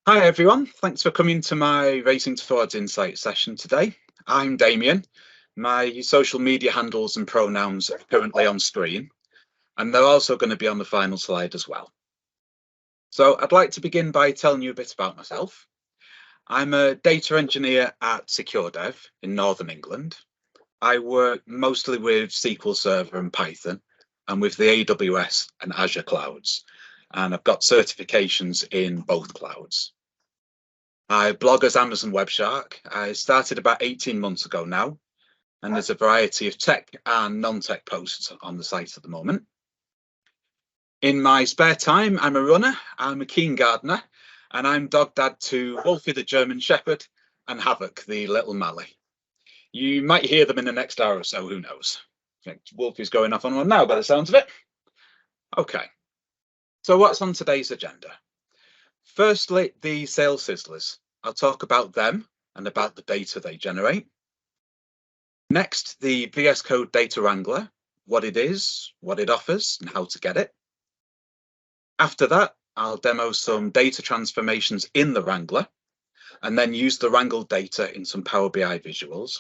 Hi everyone, thanks for coming to my Racing Towards Insight session today. I'm Damien. My social media handles and pronouns are currently on screen, and they're also going to be on the final slide as well. So I'd like to begin by telling you a bit about myself. I'm a data engineer at SecureDev in Northern England. I work mostly with SQL Server and Python, and with the AWS and Azure clouds, and I've got certifications in both clouds. I blog as Amazon Web Shark. I started about 18 months ago now, and there's a variety of tech and non-tech posts on the site at the moment. In my spare time, I'm a runner, I'm a keen gardener, and I'm dog dad to Wolfie the German Shepherd and Havoc the little Mallee. You might hear them in the next hour or so, who knows? I think Wolfie's going off on one now by the sounds of it. Okay, so what's on today's agenda? Firstly, the sales sizzlers. I'll talk about them and about the data they generate. Next, the VSCode data wrangler, what it is, what it offers, and how to get it. After that, I'll demo some data transformations in the wrangler, and then use the Wrangle data in some Power BI visuals.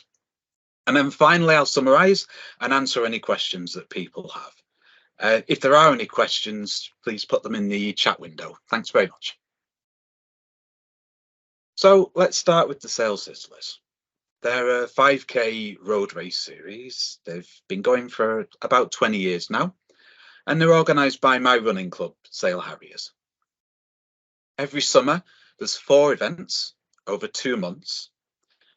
And then finally, I'll summarize and answer any questions that people have. If there are any questions, please put them in the chat window. Thanks very much. So let's start with the sales sizzlers. They're a 5K road race series. They've been going for about 20 years now, and they're organised by my running club, Sale Harriers. Every summer, there's 4 events over 2 months,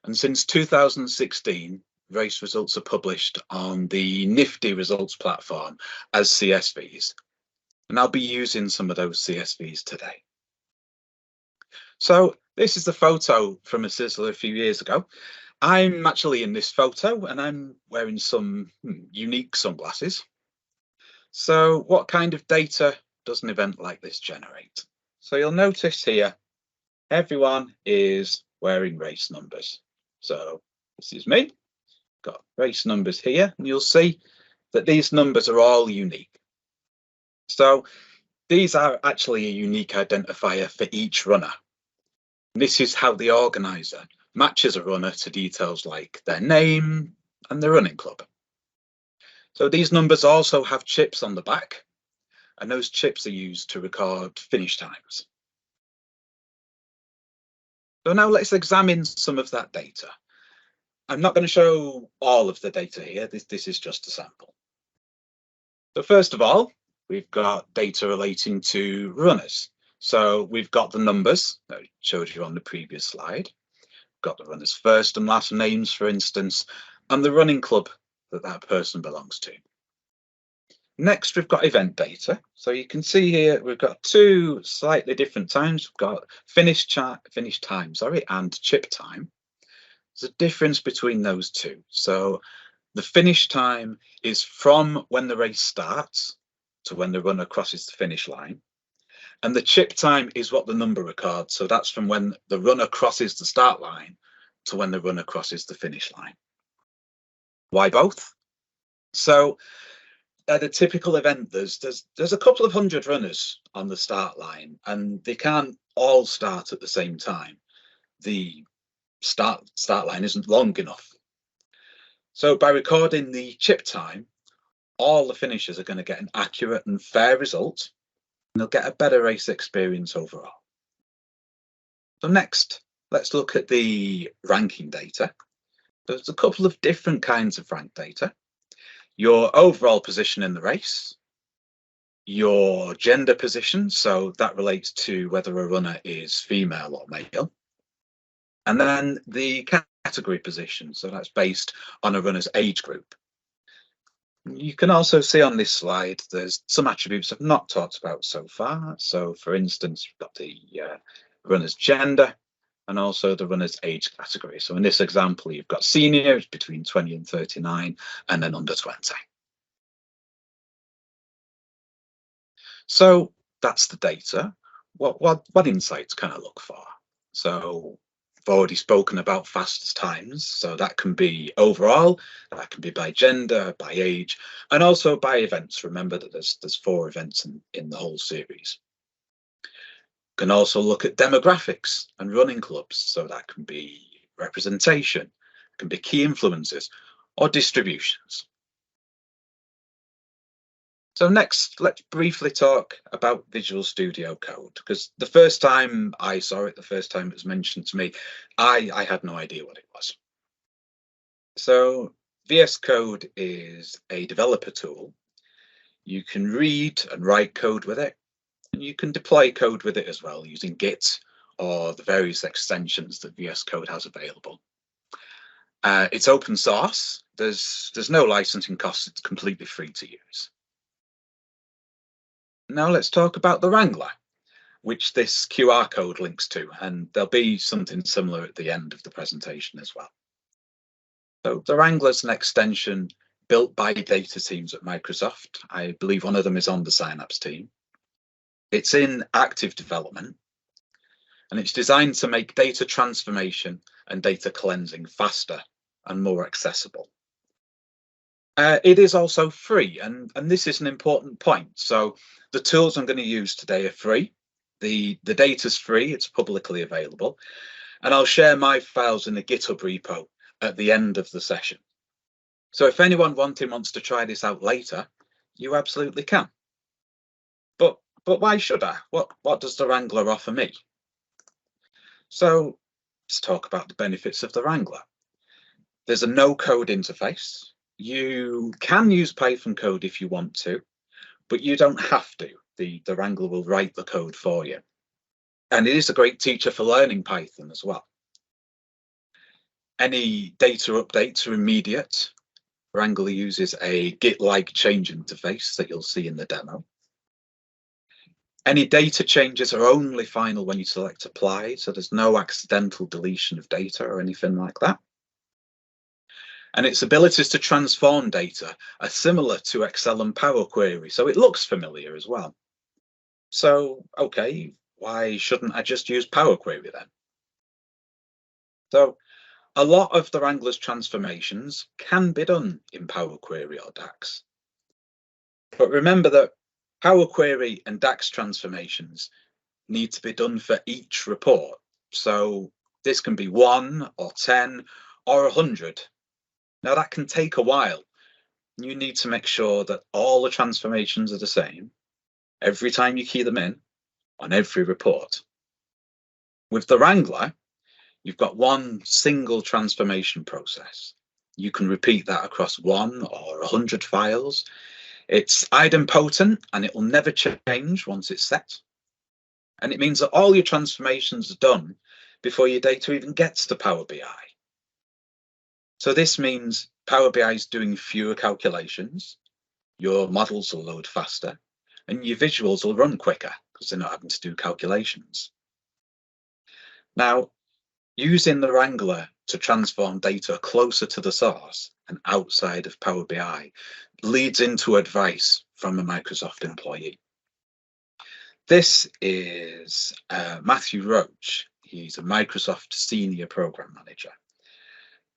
and since 2016, race results are published on the nifty results platform as CSVs, and I'll be using some of those CSVs today. So this is the photo from a Sizzler a few years ago. I'm actually in this photo and I'm wearing some unique sunglasses. So what kind of data does an event like this generate? So you'll notice here, everyone is wearing race numbers. So this is me, got race numbers here, and you'll see that these numbers are all unique. So these are actually a unique identifier for each runner. This is how the organizer matches a runner to details like their name and their running club. So these numbers also have chips on the back, and those chips are used to record finish times. So now let's examine some of that data. I'm not going to show all of the data here. This is just a sample. So first of all, we've got data relating to runners. So we've got the numbers that I showed you on the previous slide. We've got the runner's first and last names, for instance, and the running club that that person belongs to. Next, we've got event data. So you can see here we've got 2 slightly different times. We've got finish time, and chip time. There's a difference between those two. So the finish time is from when the race starts to when the runner crosses the finish line. And the chip time is what the number records. So that's from when the runner crosses the start line to when the runner crosses the finish line. Why both? So at a typical event, there's a couple of hundred runners on the start line, and they can't all start at the same time. The start line isn't long enough. So by recording the chip time, all the finishers are going to get an accurate and fair result, and they'll get a better race experience overall. So next, let's look at the ranking data. There's a couple of different kinds of rank data. Your overall position in the race, your gender position, so that relates to whether a runner is female or male, and then the category position, so that's based on a runner's age group. You can also see on this slide, there's some attributes I've not talked about so far. So for instance, you've got the runner's gender and also the runner's age category. So in this example, you've got senior, between 20 and 39, and then under 20. So that's the data. What insights can I look for? So I've already spoken about fastest times. So that can be overall, that can be by gender, by age, and also by events. Remember that there's 4 events in the whole series. Can also look at demographics and running clubs. So that can be representation, can be key influences or distributions. So next, let's briefly talk about Visual Studio Code, because the first time I saw it, the first time it was mentioned to me, I had no idea what it was. So VSCode is a developer tool. You can read and write code with it, and you can deploy code with it as well using Git or the various extensions that VSCode has available. It's open source. There's no licensing costs. It's completely free to use. Now let's talk about the Wrangler, which this QR code links to, and there'll be something similar at the end of the presentation as well. So the Wrangler is an extension built by data teams at Microsoft. I believe one of them is on the Synapse team. It's in active development, and it's designed to make data transformation and data cleansing faster and more accessible. It is also free, and this is an important point. So the tools I'm going to use today are free. The data's free, it's publicly available, and I'll share my files in the GitHub repo at the end of the session. So if anyone wants to try this out later, you absolutely can. But why should I? What does the Wrangler offer me? So let's talk about the benefits of the Wrangler. There's a no-code interface. You can use Python code if you want to, but you don't have to. The Wrangler will write the code for you. And it is a great teacher for learning Python as well. Any data updates are immediate. Wrangle uses a Git-like change interface that you'll see in the demo. Any data changes are only final when you select apply, so there's no accidental deletion of data or anything like that. And its abilities to transform data are similar to Excel and Power Query, so it looks familiar as well. So, okay, why shouldn't I just use Power Query then? So, a lot of the Wrangler's transformations can be done in Power Query or DAX. But remember that Power Query and DAX transformations need to be done for each report. So this can be 1 or 10 or 100. Now that can take a while. You need to make sure that all the transformations are the same every time you key them in on every report. With the Wrangler, you've got one single transformation process. You can repeat that across 1 or 100 files. It's idempotent and it will never change once it's set. And it means that all your transformations are done before your data even gets to Power BI. So this means Power BI is doing fewer calculations, your models will load faster, and your visuals will run quicker because they're not having to do calculations. Now, using the Wrangler to transform data closer to the source and outside of Power BI leads into advice from a Microsoft employee. This is Matthew Roach. He's a Microsoft Senior Program Manager.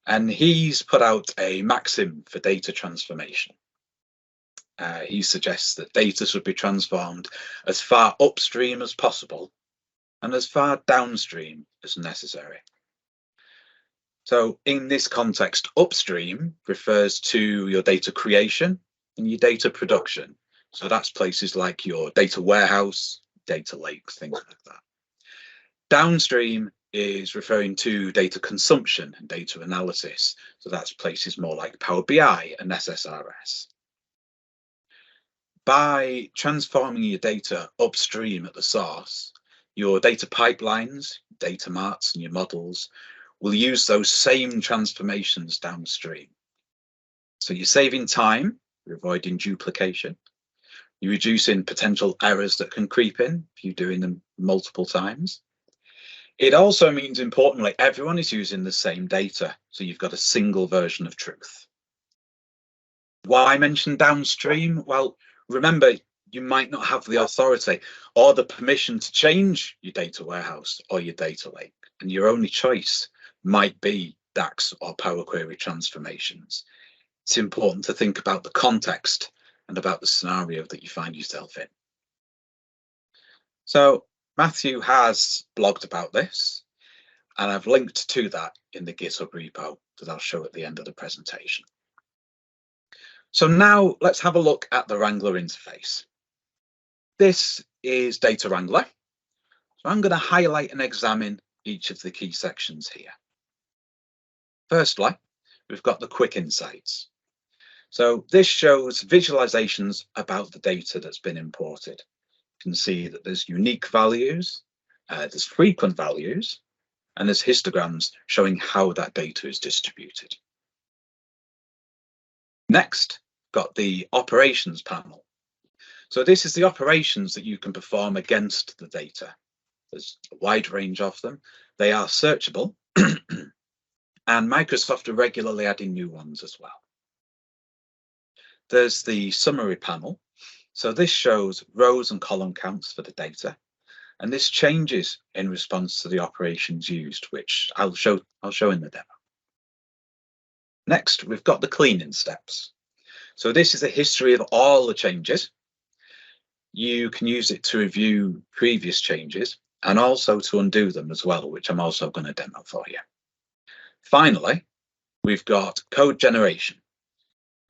And he's put out a maxim for data transformation. He suggests that data should be transformed as far upstream as possible and as far downstream as necessary. So in this context, upstream refers to your data creation and your data production. So that's places like your data warehouse, data lakes, things like that. Downstream is referring to data consumption and data analysis. So that's places more like Power BI and SSRS. By transforming your data upstream at the source, your data pipelines, data marts, and your models will use those same transformations downstream. So you're saving time, you're avoiding duplication, you're reducing potential errors that can creep in if you're doing them multiple times. It also means, importantly, everyone is using the same data, so you've got a single version of truth. Why mention downstream? Well, remember, you might not have the authority or the permission to change your data warehouse or your data lake, and your only choice might be DAX or Power Query transformations. It's important to think about the context and about the scenario that you find yourself in. So Matthew has blogged about this, and I've linked to that in the GitHub repo that I'll show at the end of the presentation. So now let's have a look at the Wrangler interface. This is Data Wrangler. So I'm going to highlight and examine each of the key sections here. Firstly, we've got the quick insights. So this shows visualizations about the data that's been imported. You can see that there's unique values, there's frequent values, and there's histograms showing how that data is distributed. Next, got the operations panel. So this is the operations that you can perform against the data. There's a wide range of them. They are searchable, and Microsoft are regularly adding new ones as well. There's the summary panel. So this shows rows and column counts for the data, and this changes in response to the operations used, which I'll show in the demo. Next, we've got the cleaning steps. So this is a history of all the changes. You can use it to review previous changes and also to undo them as well, which I'm also going to demo for you. Finally, we've got code generation.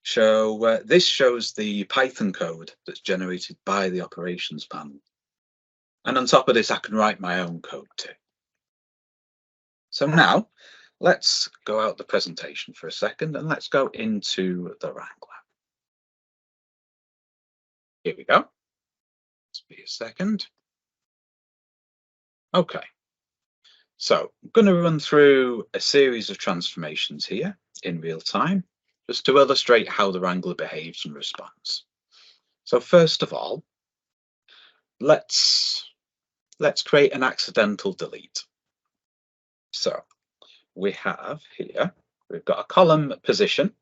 So this shows the Python code that's generated by the operations panel. And on top of this, I can write my own code too. So now let's go out the presentation for a second and let's go into the Wrangler. Here we go. Just be a second. Okay. So I'm going to run through a series of transformations here in real time, just to illustrate how the Wrangler behaves and responds. So first of all, let's create an accidental delete. So we have here, we've got a column position,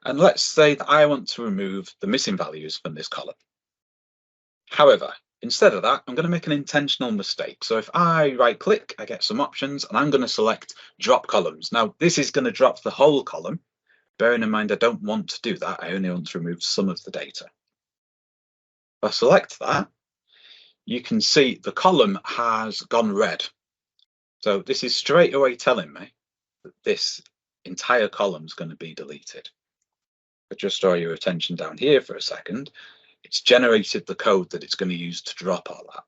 and let's say that I want to remove the missing values from this column. However, instead of that, I'm going to make an intentional mistake. So if I right click, I get some options, and I'm going to select drop columns. Now this is going to drop the whole column. Bearing in mind, I don't want to do that. I only want to remove some of the data. If I select that, you can see the column has gone red. So this is straight away telling me that this entire column is going to be deleted. But just draw your attention down here for a second. It's generated the code that it's going to use to drop all that.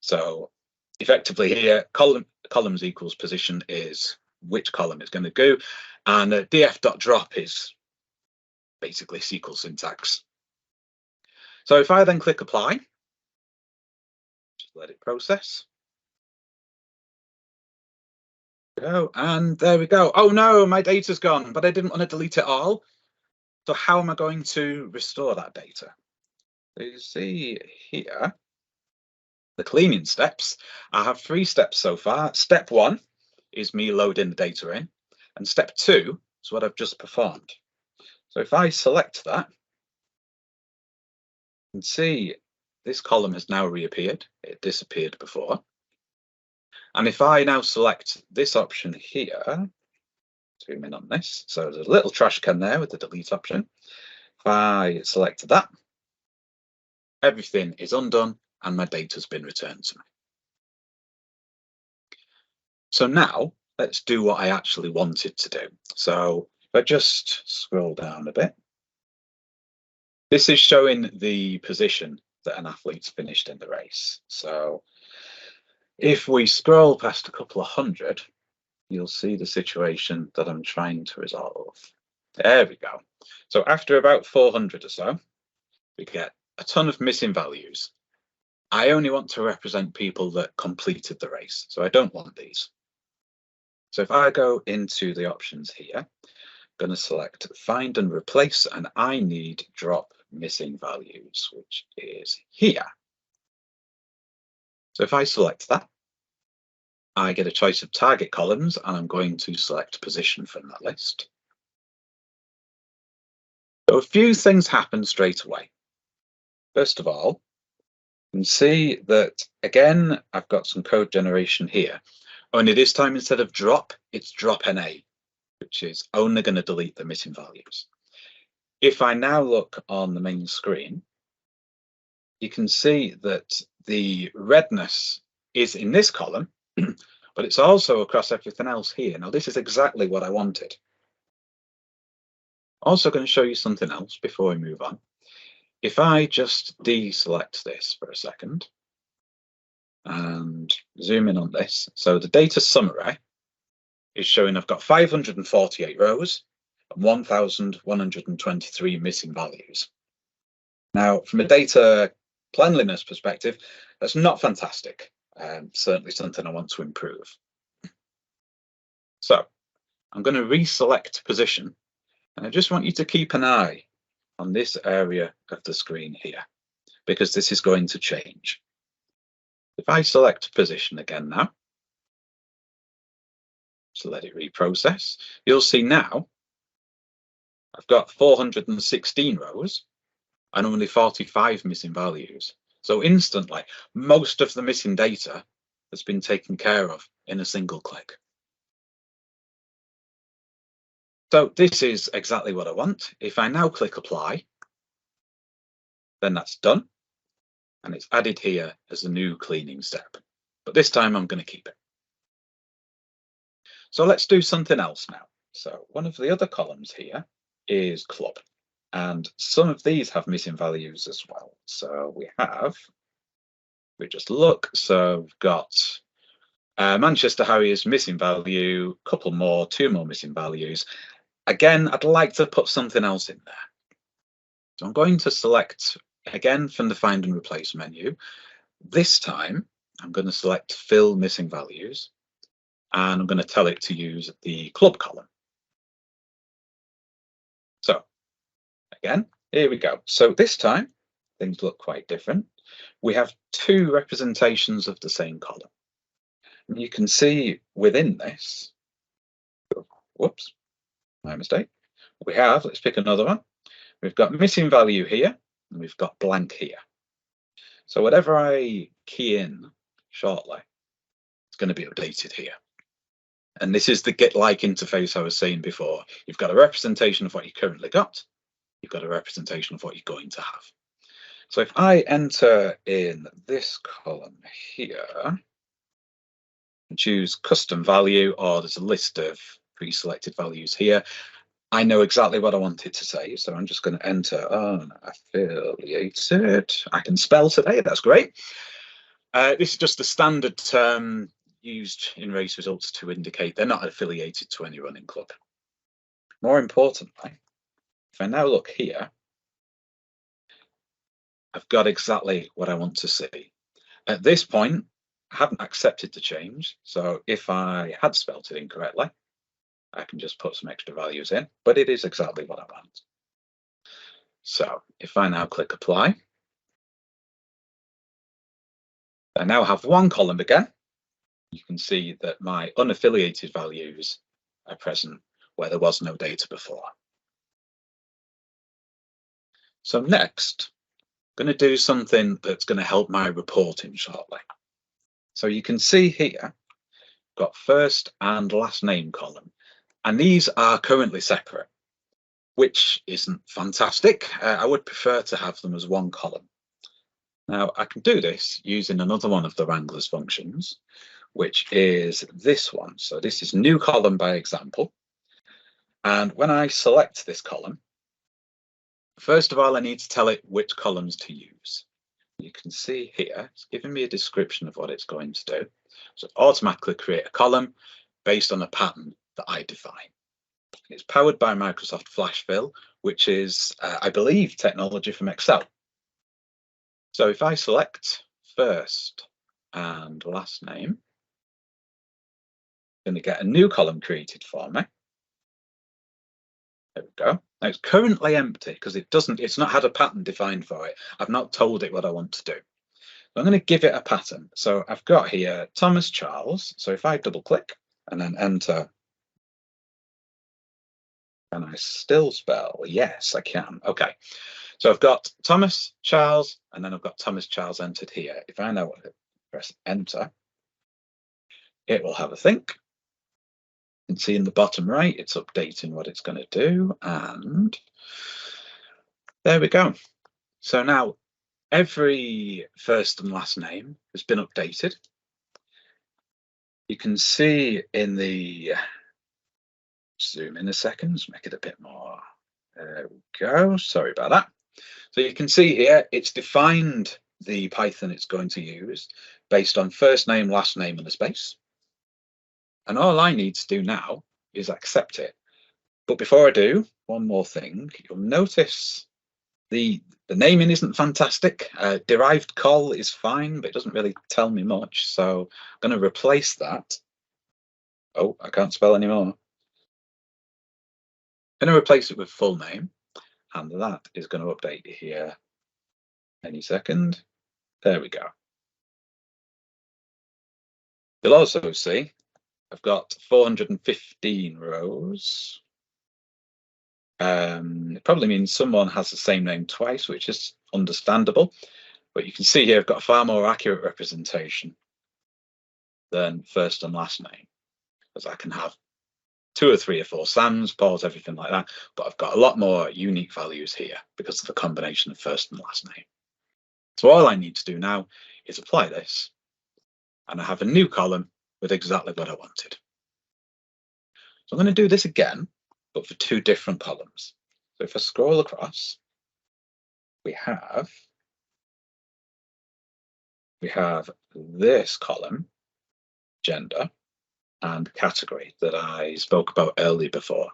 So effectively here, columns equals position is which column it's going to go, and df.drop is basically SQL syntax. So if I then click apply, just let it process. Go, and there we go. Oh no, my data's gone, but I didn't want to delete it all. So how am I going to restore that data? So you see here, the cleaning steps. I have 3 steps so far. Step 1 is me loading the data in, and step 2 is what I've just performed. So if I select that, you can see this column has now reappeared. It disappeared before. And if I now select this option here, zoom in on this, so there's a little trash can there with the delete option. If I select that, everything is undone and my data's been returned to me. So now let's do what I actually wanted to do. So if I just scroll down a bit, this is showing the position that an athlete's finished in the race. So if we scroll past a couple of hundred, you'll see the situation that I'm trying to resolve. There we go. So after about 400 or so, we get a ton of missing values. I only want to represent people that completed the race, so I don't want these. So if I go into the options here, I'm going to select find and replace, and I need drop missing values, which is here. So if I select that, I get a choice of target columns, and I'm going to select position from that list. So a few things happen straight away. First of all, you can see that, again, I've got some code generation here. Only this time, instead of drop, it's drop NA, which is only going to delete the missing values. If I now look on the main screen, you can see that the redness is in this column, but it's also across everything else here. Now, this is exactly what I wanted. Also going to show you something else before we move on. If I just deselect this for a second and zoom in on this, so the data summary is showing I've got 548 rows and 1,123 missing values. Now, from a data cleanliness perspective, that's not fantastic. Certainly something I want to improve. So I'm going to reselect position, and I just want you to keep an eye on this area of the screen here, because this is going to change. If I select position again now, so let it reprocess, you'll see now I've got 416 rows and only 45 missing values. So instantly, most of the missing data has been taken care of in a single click. So this is exactly what I want. If I now click apply, then that's done. And it's added here as a new cleaning step. But this time I'm going to keep it. So let's do something else now. So one of the other columns here is club. And some of these have missing values as well. So we just look. So we've got Manchester Harriers missing value, couple more, 2 more missing values. Again, I'd like to put something else in there. So I'm going to select again from the find and replace menu. This time I'm going to select fill missing values, and I'm going to tell it to use the club column. So again, here we go. So this time things look quite different. We have 2 representations of the same column. And you can see within this, whoops, my mistake. We have, let's pick another one. We've got missing value here, and we've got blank here. So whatever I key in shortly, it's going to be updated here. And this is the get-like interface I was saying before. You've got a representation of what you currently got. You've got a representation of what you're going to have. So if I enter in this column here and choose custom value, or there's a list of pre-selected values here, I know exactly what I wanted to say. So I'm just going to enter unaffiliated. I can spell today, that's great. This is just a standard term used in race results to indicate they're not affiliated to any running club. More importantly, if I now look here, I've got exactly what I want to see. At this point, I haven't accepted the change. So if I had spelt it incorrectly, I can just put some extra values in, but it is exactly what I want. So if I now click apply, I now have one column again. You can see that my unaffiliated values are present where there was no data before. So next, I'm going to do something that's going to help my reporting shortly. So you can see here, got first and last name column, and these are currently separate, which isn't fantastic. I would prefer to have them as one column. Now I can do this using another one of the Wrangler's functions, which is this one. So this is new column by example. And when I select this column, first of all, I need to tell it which columns to use. You can see here, it's giving me a description of what it's going to do. So automatically create a column based on a pattern that I define. It's powered by Microsoft Flash Fill, which is, I believe, technology from Excel. So if I select first and last name, I'm going to get a new column created for me. There we go. Now it's currently empty because it's not had a pattern defined for it. I've not told it what I want to do. I'm going to give it a pattern. So I've got here Thomas Charles. So if I double click and then enter, can I still spell? Yes, I can. Okay. So I've got Thomas Charles, and then I've got Thomas Charles entered here. If I now press enter, it will have a think. You can see in the bottom right, it's updating what it's going to do. And there we go. So now every first and last name has been updated. You can see in the, zoom in a second, let's make it a bit more. There we go. Sorry about that. So you can see here, it's defined the Python it's going to use based on first name, last name, and a space. And all I need to do now is accept it. But before I do, one more thing. You'll notice the naming isn't fantastic. Derived call is fine, but it doesn't really tell me much. So I'm going to replace that. Oh, I can't spell anymore. I'm going to replace it with full name. And that is going to update here any second. There we go. You'll also see I've got 415 rows. It probably means someone has the same name twice, which is understandable. But you can see here I've got a far more accurate representation than first and last name, because I can have 2 or 3 or 4 Sams, Pauls, everything like that. But I've got a lot more unique values here because of the combination of first and last name. So all I need to do now is apply this, and I have a new column with exactly what I wanted. So I'm going to do this again, but for 2 different columns. So if I scroll across, we have this column, gender, and category that I spoke about earlier before.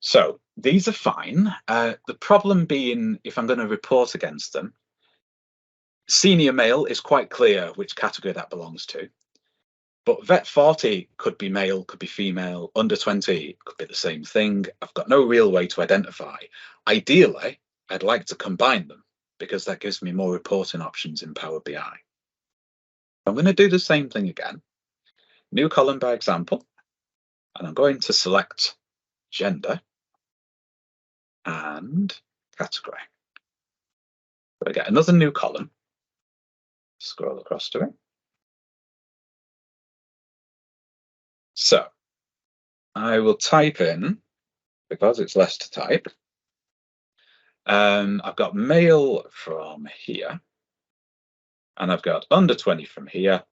So these are fine. The problem being, if I'm going to report against them, senior male is quite clear which category that belongs to. But vet 40 could be male, could be female, under 20 could be the same thing. I've got no real way to identify. Ideally, I'd like to combine them because that gives me more reporting options in Power BI. I'm going to do the same thing again. New column by example, and I'm going to select gender and category. So I get another new column, scroll across to it. So I will type in, because it's less to type, I've got male from here, and I've got under 20 from here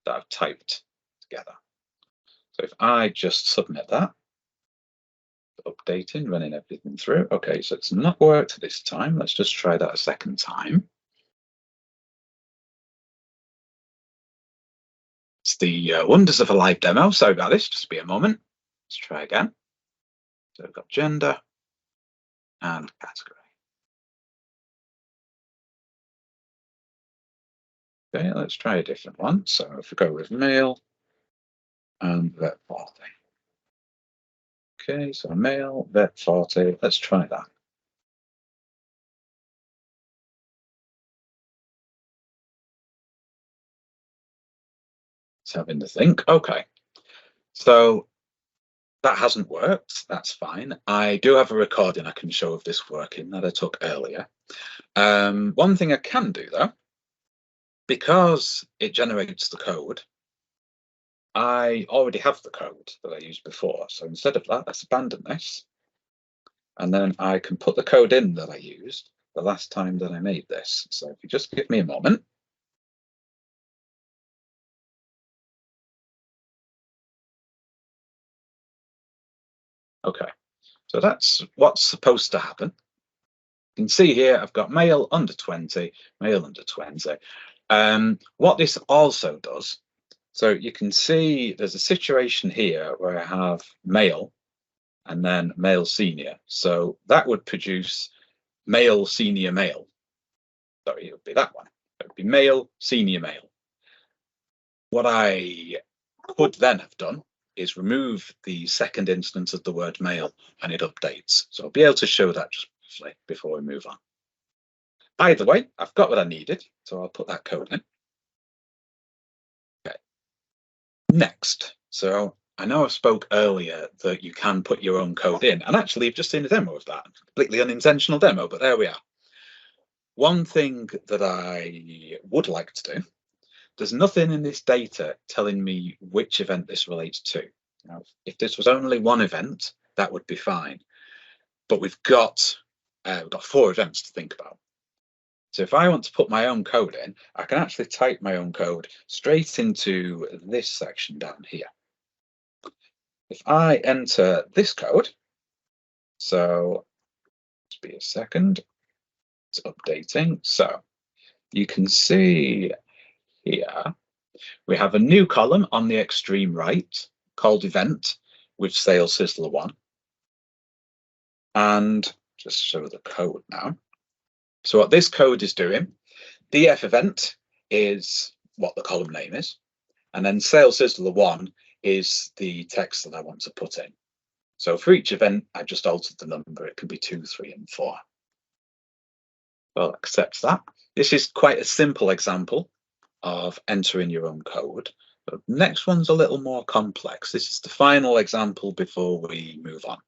that I've typed together. So if I just submit that, updating, running everything through. Okay, so it's not worked this time. Let's just try that a second time. It's the wonders of a live demo. Sorry about this, just be a moment. Let's try again. So we've got gender and category. Okay, let's try a different one. So if we go with male and vet 40. Okay, so male, vet 40, let's try that. It's having to think. Okay, so that hasn't worked. That's fine. I do have a recording I can show of this working that I took earlier. One thing I can do though, because it generates the code, I already have the code that I used before. So instead of that, let's abandon this. And then I can put the code in that I used the last time that I made this. So if you just give me a moment. Okay, so that's what's supposed to happen. You can see here, I've got male under 20, male under 20. What this also does, so you can see there's a situation here where I have male and then male senior. So that would produce male senior male. Sorry, it would be that one. It would be male senior male. What I could then have done is remove the second instance of the word male, and it updates. So I'll be able to show that just briefly before we move on. Either way, I've got what I needed, so I'll put that code in. Okay. Next, so I know I spoke earlier that you can put your own code in, and actually you've just seen a demo of that, completely unintentional demo, but there we are. One thing that I would like to do, there's nothing in this data telling me which event this relates to. Now, if this was only one event, that would be fine. But we've got 4 events to think about. So if I want to put my own code in, I can actually type my own code straight into this section down here. If I enter this code, so just be a second, it's updating. So you can see here, we have a new column on the extreme right called event with sales Sizzler 1. And just show the code now. So what this code is doing, df event is what the column name is. And then sales Sizzler 1 is the text that I want to put in. So for each event, I just altered the number. It can be 2, 3, and 4. Well, accept that. This is quite a simple example of entering your own code. The next one's a little more complex. This is the final example before we move on.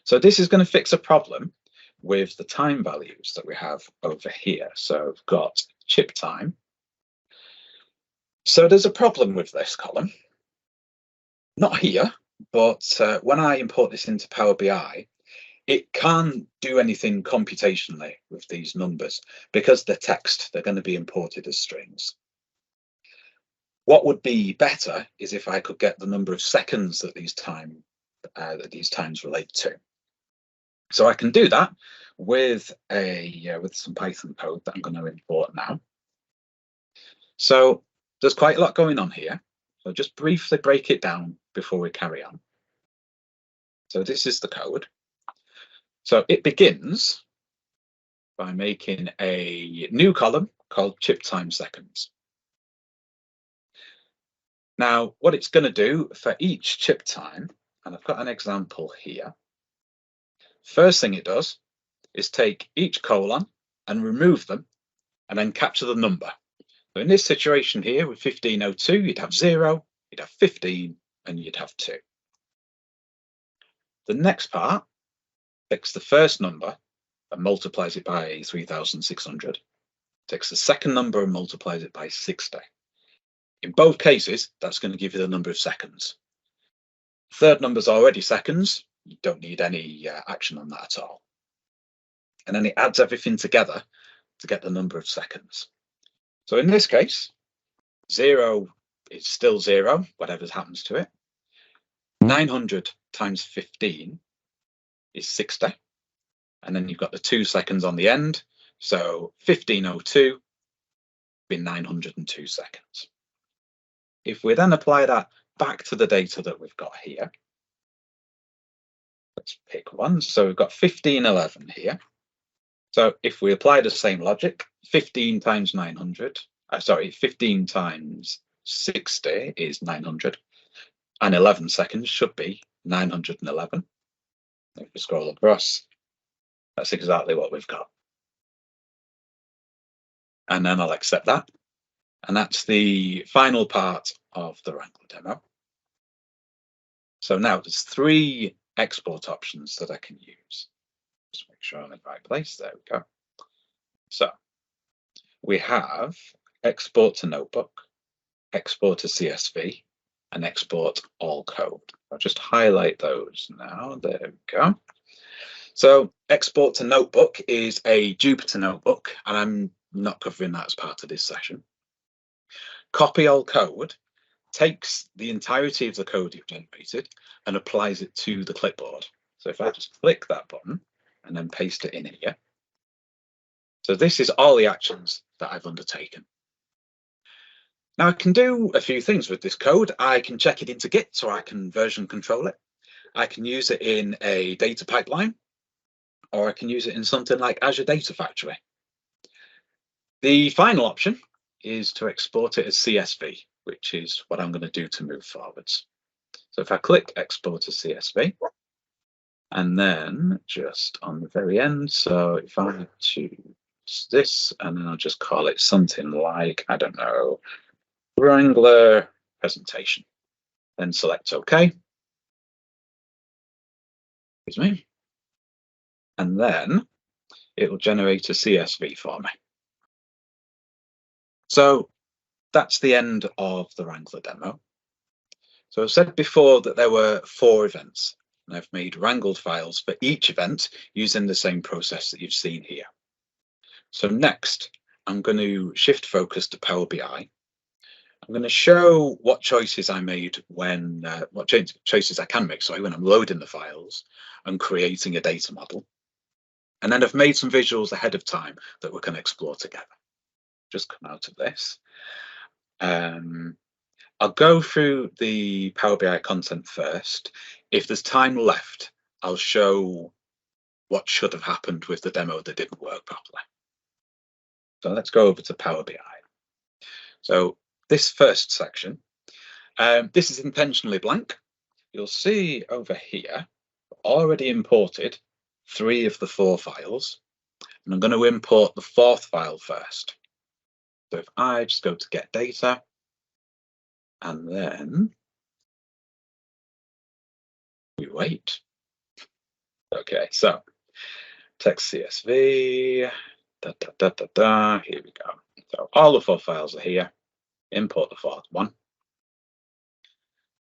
So this is going to fix a problem with the time values that we have over here. So we've got chip time. So there's a problem with this column. Not here, but when I import this into Power BI, it can't do anything computationally with these numbers because they're text. They're going to be imported as strings. What would be better is if I could get the number of seconds that these times relate to. So I can do that with some Python code that I'm going to import now. So there's quite a lot going on here. So just briefly break it down before we carry on. So this is the code. So it begins by making a new column called chip time seconds. Now, what it's going to do for each chip time, and I've got an example here. First thing it does is take each colon and remove them and then capture the number. So in this situation here with 1502, you'd have 0, you'd have 15, and you'd have 2. The next part takes the first number and multiplies it by 3600. Takes the second number and multiplies it by 60. In both cases, that's going to give you the number of seconds. Third number is already seconds. You don't need any action on that at all. And then it adds everything together to get the number of seconds. So in this case, 0 is still 0, whatever happens to it. 900 times 15 is 60. And then you've got the 2 seconds on the end. So 1502 would be 902 seconds. If we then apply that back to the data that we've got here, let's pick one. So we've got 1511 here. So if we apply the same logic, 15 times 15 times 60 is 900, and 11 seconds should be 911. If we scroll across, that's exactly what we've got. And then I'll accept that. And that's the final part of the Wrangle demo. So now there's 3 export options that I can use. Just make sure I'm in the right place. There we go. So we have export to notebook, export to CSV, and export all code. I'll just highlight those now. There we go. So export to notebook is a Jupyter notebook, and I'm not covering that as part of this session. Copy all code takes the entirety of the code you've generated and applies it to the clipboard. So if I just click that button and then paste it in here. So this is all the actions that I've undertaken. Now I can do a few things with this code. I can check it into Git, so I can version control it. I can use it in a data pipeline, or I can use it in something like Azure Data Factory. The final option is to export it as CSV, which is what I'm going to do to move forwards. So if I click export as CSV, and then just on the very end, so if I choose this, and then I'll just call it something like, I don't know, Wrangler presentation, then select OK. Excuse me. And then it will generate a CSV for me. So that's the end of the Wrangler demo. So I've said before that there were 4 events, and I've made wrangled files for each event using the same process that you've seen here. So next, I'm going to shift focus to Power BI. I'm going to show what choices I made when, choices I can make, sorry, when I'm loading the files and creating a data model. And then I've made some visuals ahead of time that we can explore together. Just come out of this. I'll go through the Power BI content first. If there's time left, I'll show what should have happened with the demo that didn't work properly. So let's go over to Power BI. So this first section, this is intentionally blank. You'll see over here, already imported 3 of the 4 files. And I'm going to import the 4th file first. So if I just go to get data, and then we wait. Okay, so text CSV, here we go. So all the 4 files are here. Import the 4th one.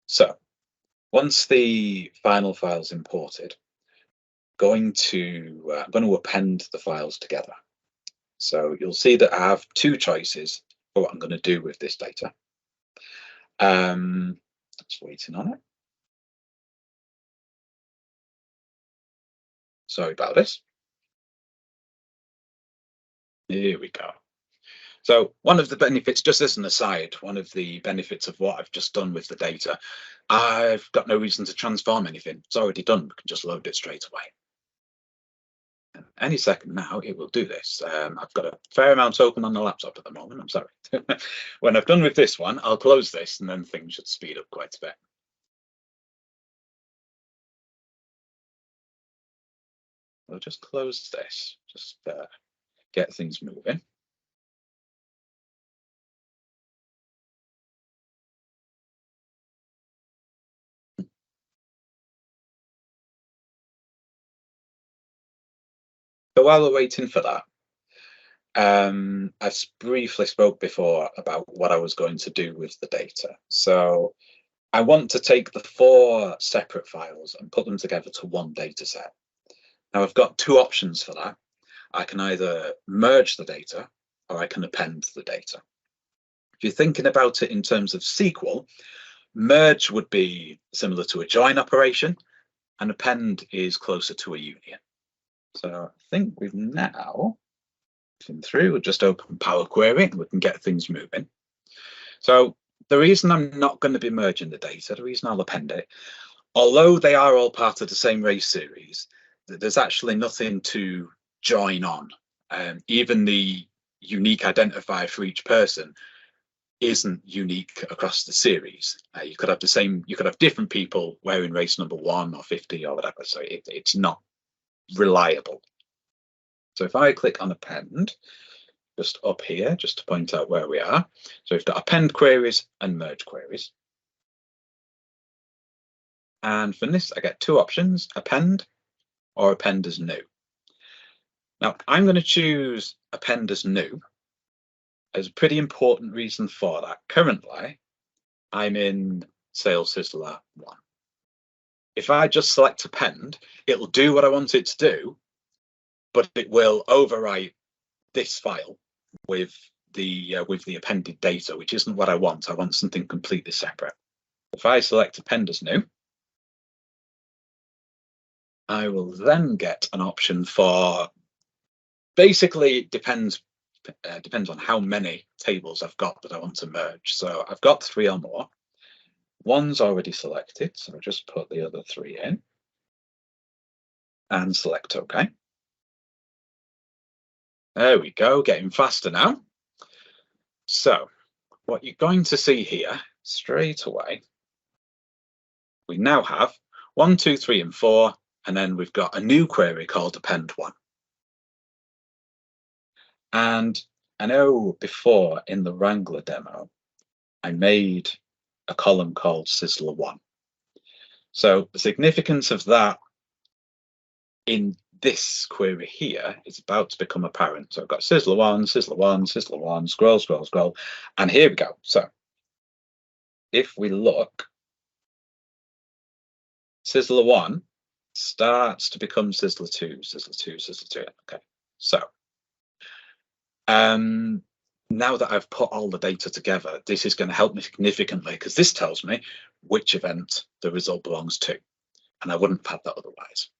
So once the final file's imported, I'm going to append the files together. So you'll see that I have 2 choices for what I'm going to do with this data. Just waiting on it. Sorry about this. Here we go. So one of the benefits, just as an aside, one of the benefits of what I've just done with the data, I've got no reason to transform anything. It's already done. We can just load it straight away. And any second now, it will do this. I've got a fair amount open on the laptop at the moment. I'm sorry. When I've done with this one, I'll close this and then things should speed up quite a bit. I'll just close this, just get things moving. So while we're waiting for that, I briefly spoke before about what I was going to do with the data. So I want to take the 4 separate files and put them together to one data set. Now I've got 2 options for that. I can either merge the data or I can append the data. If you're thinking about it in terms of SQL, merge would be similar to a join operation, and append is closer to a union. So I think we've now been through. We'll just open Power Query and we can get things moving. So the reason I'm not going to be merging the data, the reason I'll append it, although they are all part of the same race series, there's actually nothing to join on. Even the unique identifier for each person isn't unique across the series. You could have different people wearing race number 1 or 50 or whatever. So it's not reliable. So if I click on append, just up here, just to point out where we are. So we've got append queries and merge queries. And from this, I get 2 options, append or append as new. Now, I'm going to choose append as new. There's a pretty important reason for that. Currently, I'm in Sales Sizzler 1. If I just select append, it'll do what I want it to do, but it will overwrite this file with the appended data, which isn't what I want. I want something completely separate. If I select append as new, I will then get an option for, basically it depends on how many tables I've got that I want to merge. So I've got 3 or more. 1's already selected, so I'll just put the other 3 in and select OK. There we go, getting faster now. So what you're going to see here straight away, we now have 1, 2, 3, and 4, and then we've got a new query called append 1. And I know before in the Wrangler demo, I made a column called Sizzler 1. So the significance of that in this query here is about to become apparent. So I've got Sizzler 1, Sizzler 1, Sizzler 1, scroll, scroll, scroll, and here we go. So if we look, Sizzler 1 starts to become Sizzler 2, Sizzler 2, Sizzler 2. Okay, so Now that I've put all the data together, this is going to help me significantly because this tells me which event the result belongs to, and I wouldn't have had that otherwise.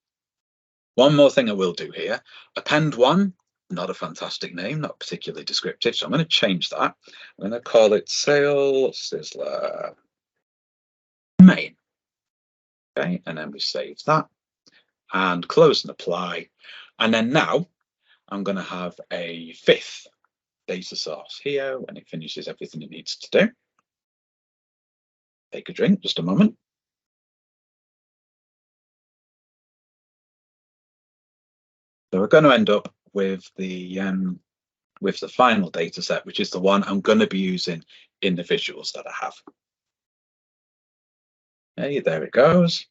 One more thing I will do here, append one, not a fantastic name, not particularly descriptive, so I'm going to change that. I'm going to call it sales Sizzler main. Okay, and then we save that and close and apply. And then now I'm going to have a fifth data source here when it finishes everything it needs to do. Take a drink, just a moment. So we're going to end up with the final data set, which is the one I'm going to be using in the visuals that I have. Okay, there it goes.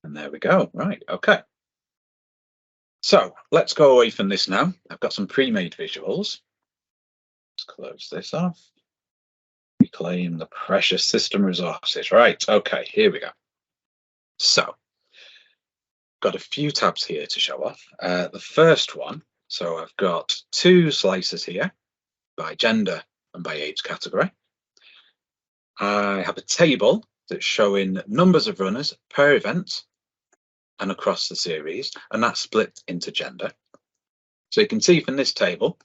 And there we go. Right, okay. So let's go away from this now. I've got some pre-made visuals. Let's close this off. Reclaim the precious system resources. Right, okay, here we go. So, got a few tabs here to show off. The first one, so I've got two slices here by gender and by age category. I have a table that's showing numbers of runners per event and across the series, and that's split into gender. So you can see from this table,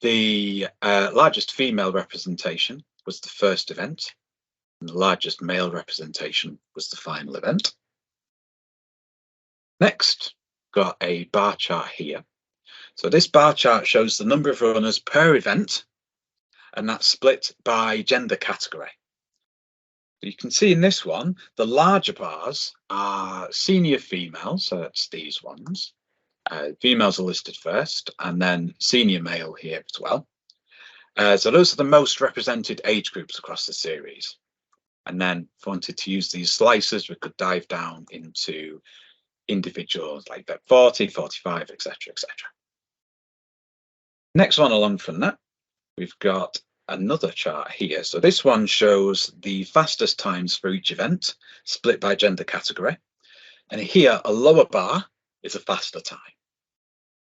the largest female representation was the first event, and the largest male representation was the final event. Next, got a bar chart here. So this bar chart shows the number of runners per event, and that's split by gender category. You can see in this one, the larger bars are senior females, so that's these ones. Females are listed first, and then senior male here as well. So those are the most represented age groups across the series. And then if we wanted to use these slices, we could dive down into individuals like that 40, 45, etc., etc. Next one along from that, we've got another chart here. So this one shows the fastest times for each event split by gender category. And here, a lower bar is a faster time.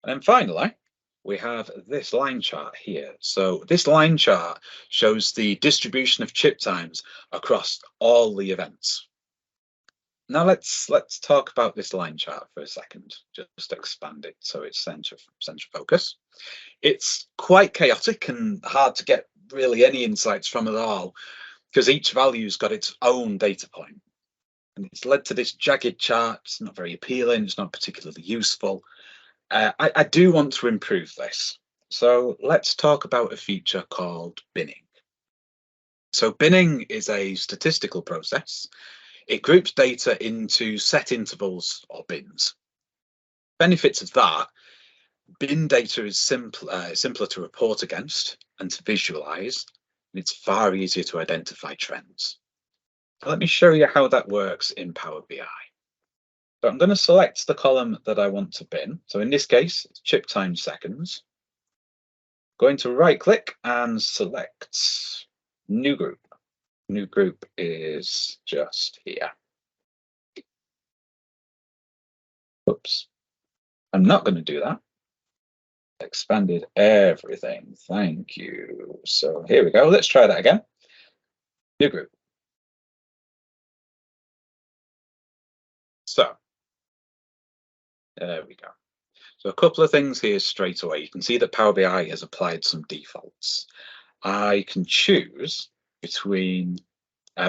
And then finally, we have this line chart here. So this line chart shows the distribution of chip times across all the events. Now let's talk about this line chart for a second. Just expand it so it's center focus. It's quite chaotic and hard to get really any insights from at all because each value's got its own data point. And it's led to this jagged chart. It's not very appealing. It's not particularly useful. I do want to improve this. So let's talk about a feature called binning. So binning is a statistical process. It groups data into set intervals or bins. Benefits of that, bin data is simpler to report against and to visualize, and it's far easier to identify trends. So let me show you how that works in Power BI. So I'm going to select the column that I want to bin. So in this case, it's chip time seconds. Going to right click and select new group. New group is just here. Oops, I'm not going to do that. Expanded everything. Thank you. So here we go. Let's try that again. New group. So there we go. So a couple of things here straight away. You can see that Power BI has applied some defaults. I can choose between,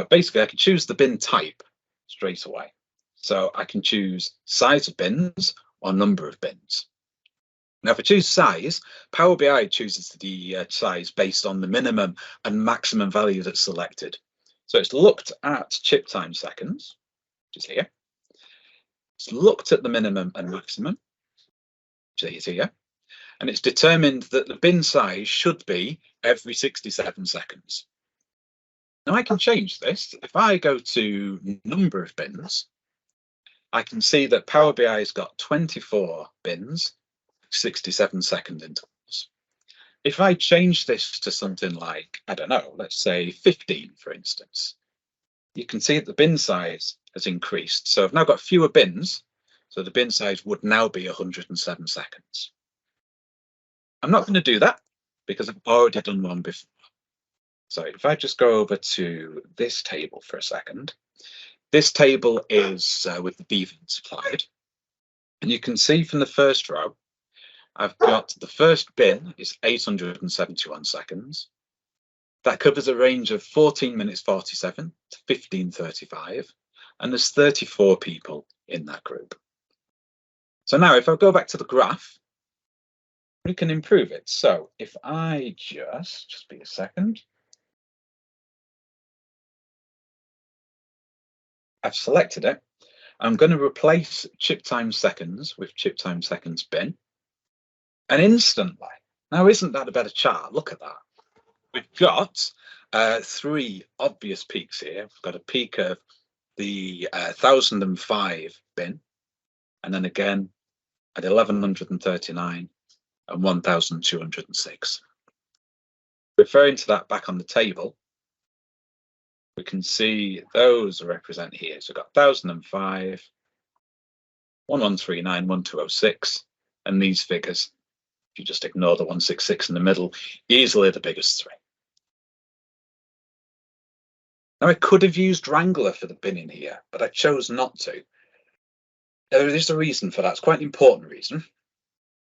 basically I can choose the bin type straight away. So I can choose size of bins or number of bins. Now, if I choose size, Power BI chooses the size based on the minimum and maximum value that's selected. So it's looked at chip time seconds, which is here. It's looked at the minimum and maximum, which is here. And it's determined that the bin size should be every 67 seconds. Now I can change this. If I go to number of bins, I can see that Power BI has got 24 bins, 67-second intervals. If I change this to something like, I don't know, let's say 15, for instance, you can see that the bin size has increased. So I've now got fewer bins. So the bin size would now be 107 seconds. I'm not going to do that because I've already done one before. So if I just go over to this table for a second, this table is with the bevan supplied. And you can see from the first row, I've got the first bin is 871 seconds. That covers a range of 14 minutes 47 to 15:35, and there's 34 people in that group. So now if I go back to the graph, we can improve it. So if I just be a second. I've selected it. I'm going to replace chip time seconds with chip time seconds bin. And instantly, now isn't that a better chart? Look at that. We've got 3 obvious peaks here. We've got a peak of the 1005 bin, and then again at 1139 and 1206. Referring to that back on the table, we can see those represent here. So we've got 1005, 1139, 1206, and these figures, if you just ignore the 166 in the middle, easily the biggest 3. Now I could have used Wrangler for the binning here, but I chose not to. There is a reason for that. It's quite an important reason.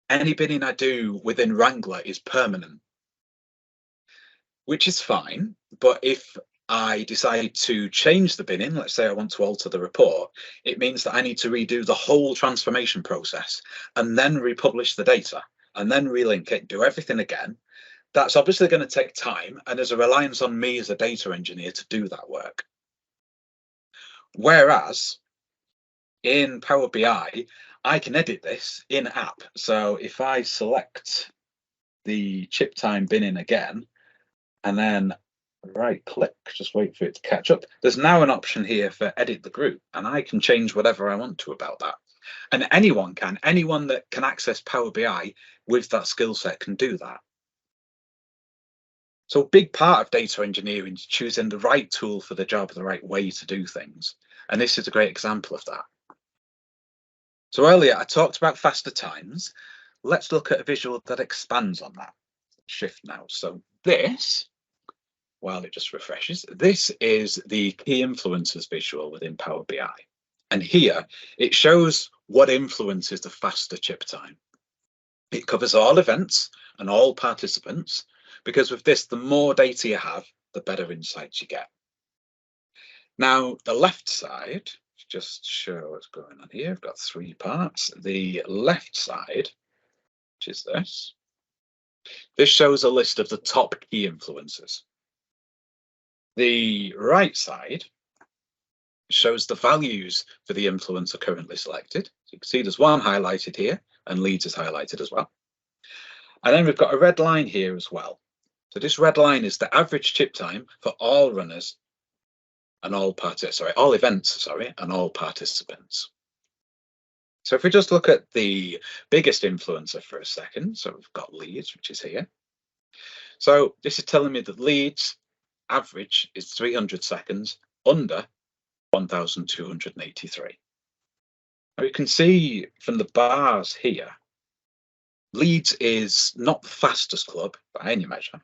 Any binning I do within Wrangler is permanent, which is fine. But if I decide to change the binning, let's say I want to alter the report, it means that I need to redo the whole transformation process and then republish the data and then relink it, do everything again. That's obviously going to take time, and there's a reliance on me as a data engineer to do that work. Whereas in Power BI, I can edit this in app. So if I select the chip time binning again, and then right click, just wait for it to catch up, there's now an option here for edit the group, and I can change whatever I want to about that. And anyone that can access Power BI with that skill set can do that. So a big part of data engineering is choosing the right tool for the job, the right way to do things. And this is a great example of that. So earlier I talked about faster times. Let's look at a visual that expands on that. Shift now. So this, while it just refreshes, this is the key influencers visual within Power BI. And here it shows what influences the faster chip time. It covers all events and all participants, because with this, the more data you have, the better insights you get. Now, the left side, just show what's going on here. I've got 3 parts. The left side, which is this shows a list of the top key influencers. The right side shows the values for the influencer currently selected. So you can see there's one highlighted here, and leads is highlighted as well. And then we've got a red line here as well. So this red line is the average chip time for all runners and all events, and all participants. So if we just look at the biggest influencer for a second, so we've got leads, which is here. So this is telling me that leads average is 300 seconds under 1,283. Now you can see from the bars here, Leeds is not the fastest club by any measure.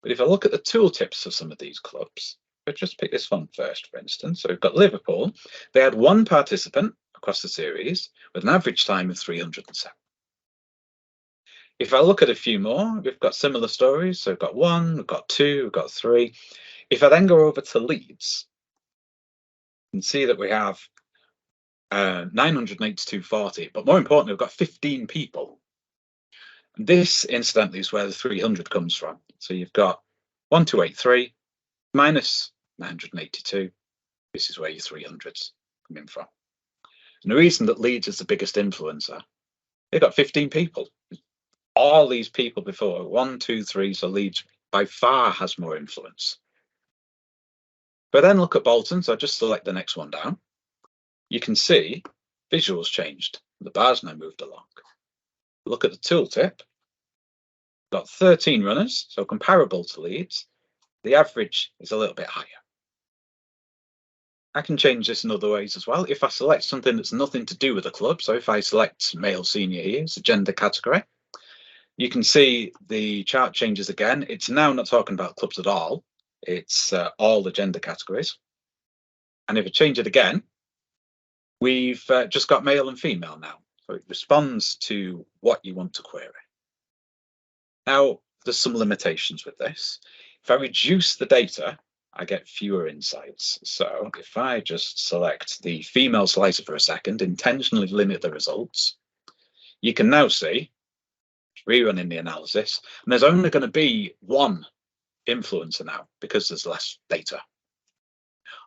But if I look at the tooltips of some of these clubs, let's just pick this one first, for instance. So we've got Liverpool. They had 1 participant across the series with an average time of 307. If I look at a few more, we've got similar stories. So we've got 1, we've got 2, we've got 3. If I then go over to Leeds, you can see that we have 982.40, but more importantly, we've got 15 people. And this, incidentally, is where the 300 comes from. So you've got 1283 minus 982. This is where your 300s come in from. And the reason that Leeds is the biggest influencer, they've got 15 people. All these people before, 1, 2, 3, so Leeds by far has more influence. But then look at Bolton, so just select the next one down. You can see visuals changed. The bars now moved along. Look at the tooltip. Got 13 runners, so comparable to Leeds. The average is a little bit higher. I can change this in other ways as well. If I select something that's nothing to do with the club, so if I select male senior here, it's a gender category, you can see the chart changes again. It's now not talking about clubs at all. It's all the gender categories. And if I change it again, we've just got male and female now. So it responds to what you want to query. Now, there's some limitations with this. If I reduce the data, I get fewer insights. So if I just select the female slicer for a second, intentionally limit the results, you can now see, rerunning the analysis, and there's only going to be one influencer now because there's less data.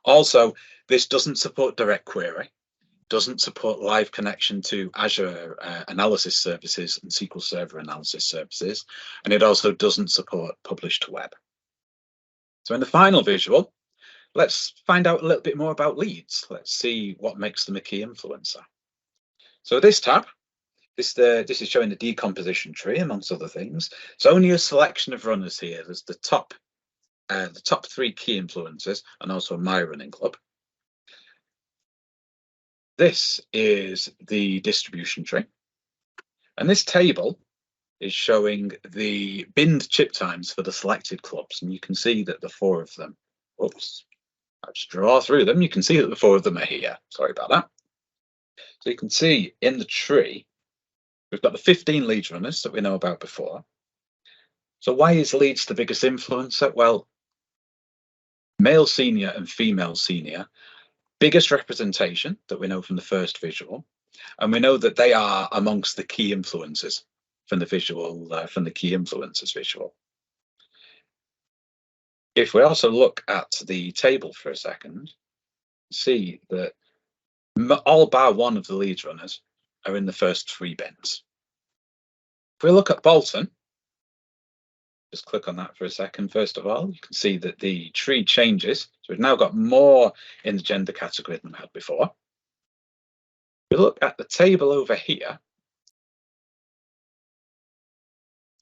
Also, this doesn't support direct query, doesn't support live connection to Azure analysis services and SQL Server analysis services, and it also doesn't support publish to web. So in the final visual, let's find out a little bit more about leads. Let's see what makes them a key influencer. So this tab, this is showing the decomposition tree, amongst other things. It's only a selection of runners here. There's the top 3 key influencers and also my running club. This is the distribution tree. And this table is showing the binned chip times for the selected clubs. And you can see that the 4 of them, oops, I'll just draw through them. You can see that the 4 of them are here. Sorry about that. So you can see in the tree, we've got the 15 Leeds runners that we know about before. So why is Leeds the biggest influencer? Well, male senior and female senior, biggest representation that we know from the first visual. And we know that they are amongst the key influencers from the visual, from the key influencers visual. If we also look at the table for a second, see that all bar one of the Leeds runners are in the first 3 bins. If we look at Bolton, just click on that for a second. First of all, you can see that the tree changes. So we've now got more in the gender category than we had before. If we look at the table over here,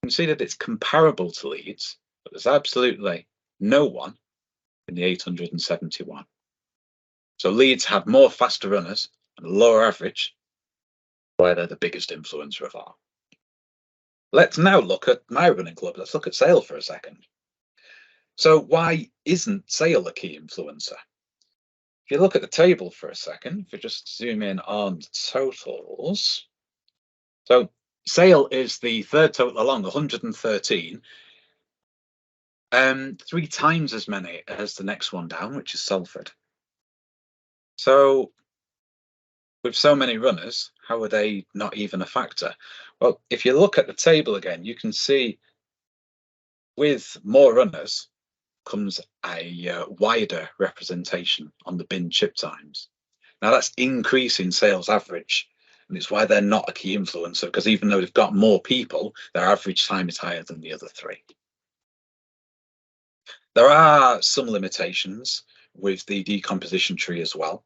you can see that it's comparable to Leeds, but there's absolutely no one in the 871. So Leeds have more faster runners and a lower average, why they're the biggest influencer of all. Let's now look at my running club. Let's look at Sale for a second. So why isn't Sale a key influencer? If you look at the table for a second, if we just zoom in on totals. So Sale is the 3rd total along, 113. 3 times as many as the next one down, which is Salford. So with so many runners, how are they not even a factor? Well, if you look at the table again, you can see with more runners comes a wider representation on the bin chip times. Now that's increasing sales average, and it's why they're not a key influencer, because even though they've got more people, their average time is higher than the other 3. There are some limitations with the decomposition tree as well.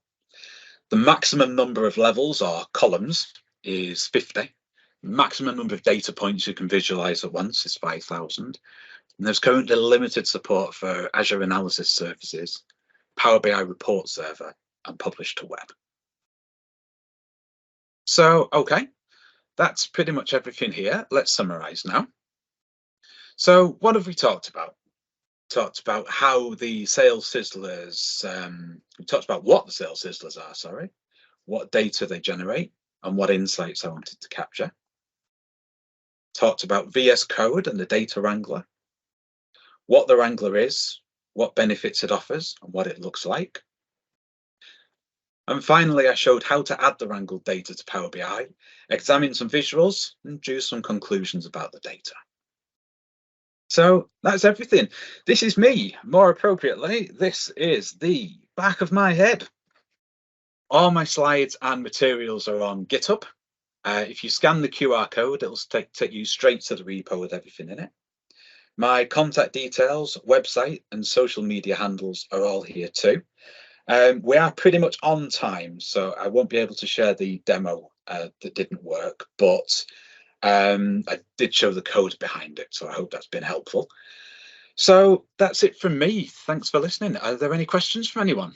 The maximum number of levels or columns is 50. Maximum number of data points you can visualize at once is 5,000. And there's currently limited support for Azure analysis services, Power BI report server, and publish to web. So, okay, that's pretty much everything here. Let's summarize now. So what have we talked about? Talked about how the sales sizzlers, we talked about what the sales sizzlers are, sorry, what data they generate, and what insights I wanted to capture. Talked about VSCode and the data wrangler, what the wrangler is, what benefits it offers, and what it looks like. And finally, I showed how to add the wrangled data to Power BI, examine some visuals, and drew some conclusions about the data. So that's everything. This is me. More appropriately, this is the back of my head. All my slides and materials are on GitHub. If you scan the QR code, it'll take you straight to the repo with everything in it. My contact details, website, and social media handles are all here too. We are pretty much on time, so I won't be able to share the demo that didn't work, but I did show the code behind it, so I hope that's been helpful. So that's it from me. Thanks for listening. Are there any questions from anyone?